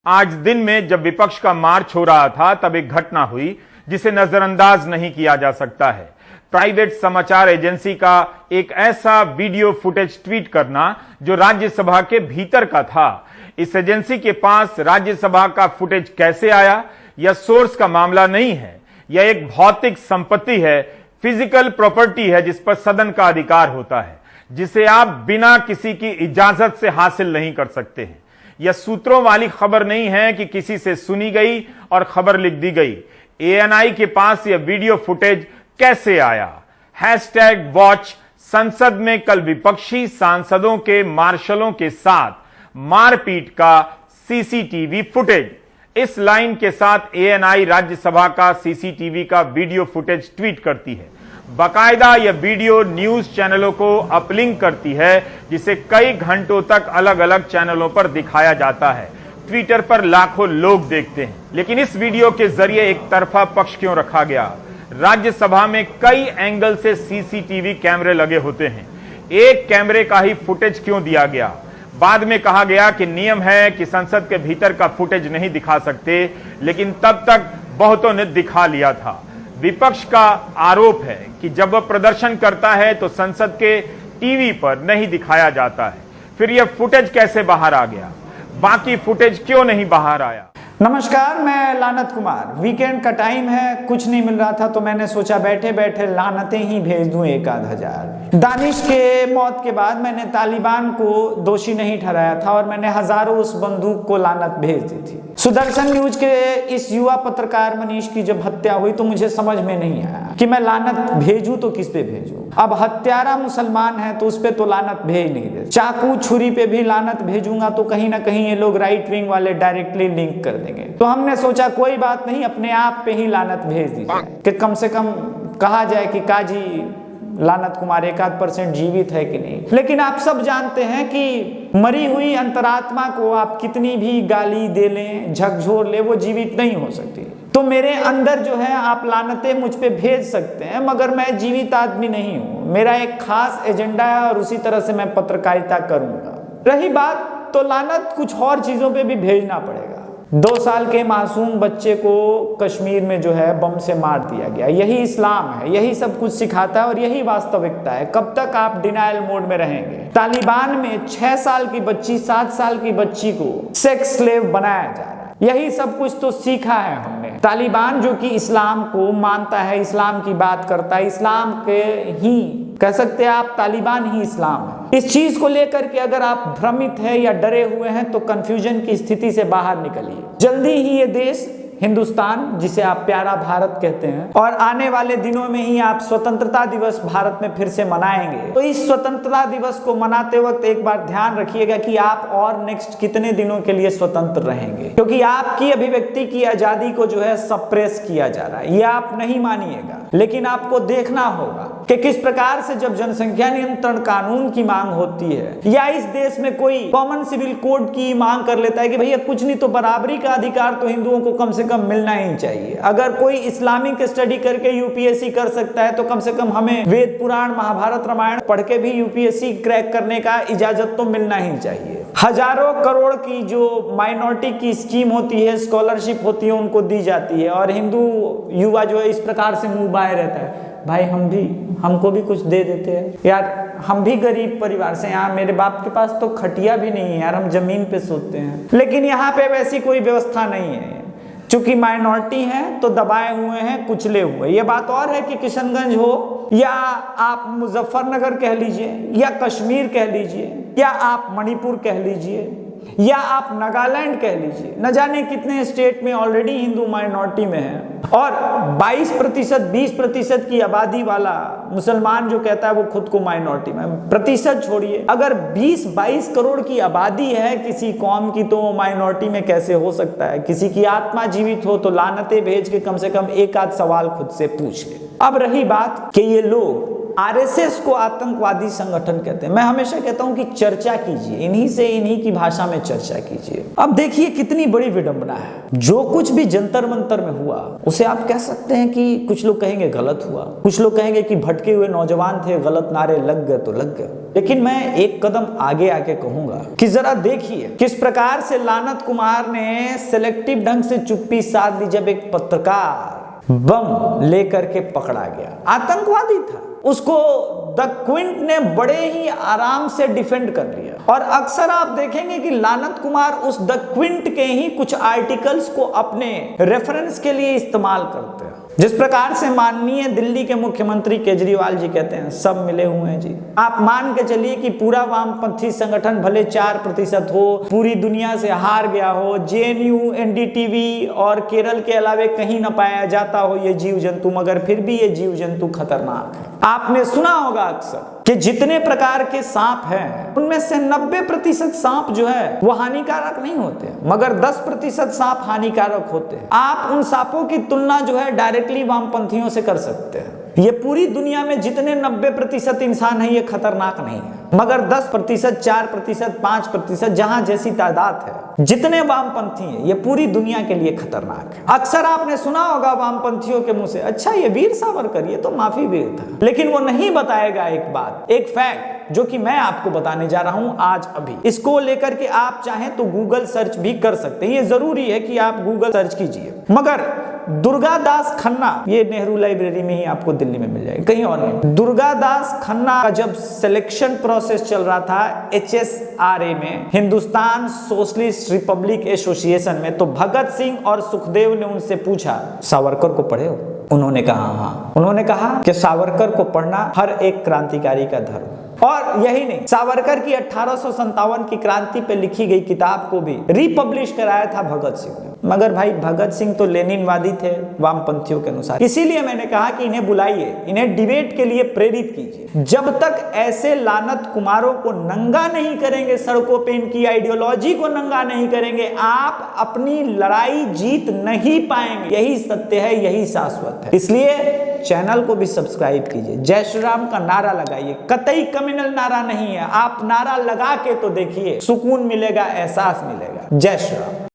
आज दिन में जब विपक्ष का मार्च हो रहा था तब एक घटना हुई जिसे नजरअंदाज नहीं किया जा सकता है। प्राइवेट समाचार एजेंसी का एक ऐसा वीडियो फुटेज ट्वीट करना जो राज्यसभा के भीतर का था। इस एजेंसी के पास राज्यसभा का फुटेज कैसे आया, यह सोर्स का मामला नहीं है। यह एक भौतिक संपत्ति है, फिजिकल प्रॉपर्टी है जिस पर सदन का अधिकार होता है, जिसे आप बिना किसी की इजाजत से हासिल नहीं कर सकते हैं। यह सूत्रों वाली खबर नहीं है कि किसी से सुनी गई और खबर लिख दी गई। एएनआई के पास यह वीडियो फुटेज कैसे आया? #वॉच संसद में कल विपक्षी सांसदों के मार्शलों के साथ मारपीट का सीसीटीवी फुटेज। इस लाइन के साथ एएनआई राज्यसभा का सीसीटीवी का वीडियो फुटेज ट्वीट करती है। बाकायदा यह वीडियो न्यूज चैनलों को अपलिंक करती है, जिसे कई घंटों तक अलग अलग चैनलों पर दिखाया जाता है। ट्विटर पर लाखों लोग देखते हैं। लेकिन इस वीडियो के जरिए एक तरफा पक्ष क्यों रखा गया? राज्यसभा में कई एंगल से सीसीटीवी कैमरे लगे होते हैं, एक कैमरे का ही फुटेज क्यों दिया गया? बाद में कहा गया कि नियम है कि संसद के भीतर का फुटेज नहीं दिखा सकते, लेकिन तब तक बहुतों ने दिखा लिया था। विपक्ष का आरोप है कि जब वह प्रदर्शन करता है तो संसद के टीवी पर नहीं दिखाया जाता है। फिर यह फुटेज कैसे बाहर आ गया? बाकी फुटेज क्यों नहीं बाहर आया? नमस्कार, मैं लानत कुमार। वीकेंड का टाइम है, कुछ नहीं मिल रहा था तो मैंने सोचा बैठे बैठे लानतें ही भेज दूं 1,000। दानिश के मौत के बाद मैंने तालिबान को दोषी नहीं ठहराया था और मैंने हजारों उस बंदूक को लानत भेज दी थी। सुदर्शन न्यूज के इस युवा पत्रकार मनीष की जब हत्या हुई तो मुझे समझ में नहीं आया कि मैं लानत भेजूं तो किस पे भेजूं। अब हत्यारा मुसलमान है तो उस पे तो लानत भेज नहीं दे, चाकू छुरी पे भी लानत भेजूंगा तो कहीं ना कहीं ये लोग राइट विंग वाले डायरेक्टली लिंक कर देंगे। तो हमने सोचा कोई बात नहीं, अपने आप पे ही लानत भेज दी जाए कि कम से कम कहा जाए कि काजी लानत कुमार 1% जीवित है कि नहीं। लेकिन आप सब जानते हैं कि मरी हुई अंतरात्मा को आप कितनी भी गाली दे लें, झकझोर ले, वो जीवित नहीं हो सकती। तो मेरे अंदर जो है आप लानतें मुझ पे भेज सकते हैं, मगर मैं जीवित आदमी नहीं हूं। मेरा एक खास एजेंडा है और उसी तरह से मैं पत्रकारिता करूंगा। रही बात तो लानत कुछ और चीजों पे भी भेजना पड़ेगा। 2 साल के मासूम बच्चे को कश्मीर में जो है बम से मार दिया गया। यही इस्लाम है, यही सब कुछ सिखाता है और यही वास्तविकता है। कब तक आप डिनायल मोड में रहेंगे? तालिबान में 6 साल की बच्ची, 7 साल की बच्ची को सेक्स स्लेव बनाया जा रहा है। यही सब कुछ तो सीखा है हमने। तालिबान जो कि इस्लाम को मानता है, इस्लाम की बात करता है, इस्लाम के ही कह सकते हैं आप, तालिबान ही इस्लाम है। इस चीज को लेकर के अगर आप भ्रमित है या डरे हुए हैं तो कंफ्यूजन की स्थिति से बाहर निकलिए। जल्दी ही ये देश हिंदुस्तान, जिसे आप प्यारा भारत कहते हैं, और आने वाले दिनों में ही आप स्वतंत्रता दिवस भारत में फिर से मनाएंगे। तो इस स्वतंत्रता दिवस को मनाते वक्त एक बार ध्यान रखिएगा कि आप और नेक्स्ट कितने दिनों के लिए स्वतंत्र रहेंगे, क्योंकि आपकी अभिव्यक्ति की आजादी को जो है सप्रेस किया जा रहा है। ये आप नहीं मानिएगा, लेकिन आपको देखना होगा कि किस प्रकार से जब जनसंख्या नियंत्रण कानून की मांग होती है या इस देश में कोई कॉमन सिविल कोड की मांग कर लेता है कि भैया कुछ नहीं तो बराबरी का अधिकार तो हिंदुओं को कम से कम मिलना ही चाहिए। अगर कोई इस्लामिक स्टडी करके यूपीएससी कर सकता है तो कम से कम हमें वेद पुराण महाभारत रामायण पढ़ के भी यूपीएससी क्रैक करने का इजाजत तो मिलना ही चाहिए। हजारों करोड़ की जो माइनॉरिटी की स्कीम होती है, स्कॉलरशिप होती है, उनको दी जाती है और हिंदू युवा जो है इस प्रकार से मुंह बाए रहता है, भाई हमको भी कुछ दे देते हैं यार, हम भी गरीब परिवार से, यहाँ मेरे बाप के पास तो खटिया भी नहीं है यार, हम जमीन पे सोते हैं। लेकिन यहाँ पे वैसी कोई व्यवस्था नहीं है। चूंकि माइनॉरिटी हैं तो दबाए हुए हैं, कुचले हुए। ये बात और है कि किशनगंज हो या आप मुजफ्फरनगर कह लीजिए या कश्मीर कह लीजिए या आप मणिपुर कह लीजिए या आप नागालैंड कह लीजिए, न जाने कितने स्टेट में ऑलरेडी हिंदू माइनॉरिटी में है और 22%, 20% की आबादी वाला मुसलमान जो कहता है वो खुद को माइनॉरिटी में। प्रतिशत छोड़िए, अगर 20-22 करोड़ की आबादी है किसी कौम की तो माइनॉरिटी में कैसे हो सकता है? किसी की आत्मा जीवित हो तो लानतें भेज के कम से कम एक आध सवाल खुद से पूछ ले। अब रही बात कि ये लोग आरएसएस को आतंकवादी संगठन कहते हैं। मैं हमेशा कहता हूं कि चर्चा कीजिए, इन्हीं की भाषा में चर्चा कीजिए। अब देखिए कितनी बड़ी विडंबना है। जो कुछ भी जंतर मंतर में हुआ उसे आप कह सकते हैं कि कुछ लोग कहेंगे गलत हुआ, कुछ लोग कहेंगे कि भटके हुए नौजवान थे, गलत नारे लग गए तो लग गए। लेकिन मैं एक कदम आगे आके कहूंगा कि जरा देखिए किस प्रकार से लानत कुमार ने सेलेक्टिव ढंग से चुप्पी साध ली जब एक पत्रकार बम लेकर के पकड़ा गया। आतंकवादी था, उसको द क्विंट ने बड़े ही आराम से डिफेंड कर लिया। और अक्सर आप देखेंगे कि लानत कुमार उस द क्विंट के ही कुछ आर्टिकल्स को अपने रेफरेंस के लिए इस्तेमाल करते हैं। जिस प्रकार से माननीय दिल्ली के मुख्यमंत्री केजरीवाल जी कहते हैं सब मिले हुए हैं जी। आप मान के चलिए कि पूरा वामपंथी संगठन भले 4% हो, पूरी दुनिया से हार गया हो, जेएनयू, एनडीटीवी और केरल के अलावे कहीं न पाया जाता हो ये जीव जंतु, मगर फिर भी ये जीव जंतु खतरनाक है। आपने सुना होगा अक्सर कि जितने प्रकार के सांप हैं उनमें से 90% सांप जो है वो हानिकारक नहीं होते, मगर 10% सांप हानिकारक होते हैं। आप उन सांपों की तुलना जो है डायरेक्टली वामपंथियों से कर सकते हैं। ये पूरी दुनिया में जितने 90% इंसान है ये खतरनाक नहीं है, मगर 10%, 4%, 5% जहां जैसी तादाद है, जितने वामपंथी हैं ये पूरी दुनिया के लिए खतरनाक है। अक्सर आपने सुना होगा वामपंथियों के मुंह से, अच्छा ये वीर सावरकर ये तो माफी वीर था, लेकिन वो नहीं बताएगा एक बात, एक फैक्ट जो कि मैं आपको बताने जा रहा हूं आज अभी। इसको लेकर के आप चाहें तो गूगल सर्च भी कर सकते हैं, ये जरूरी है कि आप गूगल सर्च कीजिए। मगर दुर्गादास खन्ना, ये नेहरू लाइब्रेरी में ही आपको दिल्ली में मिल जाएगा, कहीं और नहीं। दुर्गादास खन्ना का जब सिलेक्शन प्रोसेस चल रहा था HSRA में, हिंदुस्तान सोशलिस्ट रिपब्लिक एसोसिएशन में, तो भगत सिंह और सुखदेव ने उनसे पूछा सावरकर को पढ़े हो? उन्होंने कहा हाँ। उन्होंने कहा कि सावरकर को पढ़ना हर एक क्रांतिकारी का धर्म। और यही नहीं, सावरकर की 1857 की क्रांति पे लिखी गई किताब को भी रिपब्लिश कराया था भगत सिंह ने। मगर भाई भगत सिंह तो लेनिनवादी थे वामपंथियों के अनुसार। इसीलिए मैंने कहा कि इन्हें बुलाइए, इन्हें डिबेट के लिए प्रेरित कीजिए। जब तक ऐसे लानत कुमारों को नंगा नहीं करेंगे सड़कों पे, इनकी आइडियोलॉजी को नंगा नहीं करेंगे, आप अपनी लड़ाई जीत नहीं पाएंगे। यही सत्य है, यही शाश्वत है। इसलिए चैनल को भी सब्सक्राइब कीजिए, जय श्री राम का नारा लगाइए। कतई कम्युनल नारा नहीं है, आप नारा लगा के तो देखिए, सुकून मिलेगा, एहसास मिलेगा। जय श्री राम।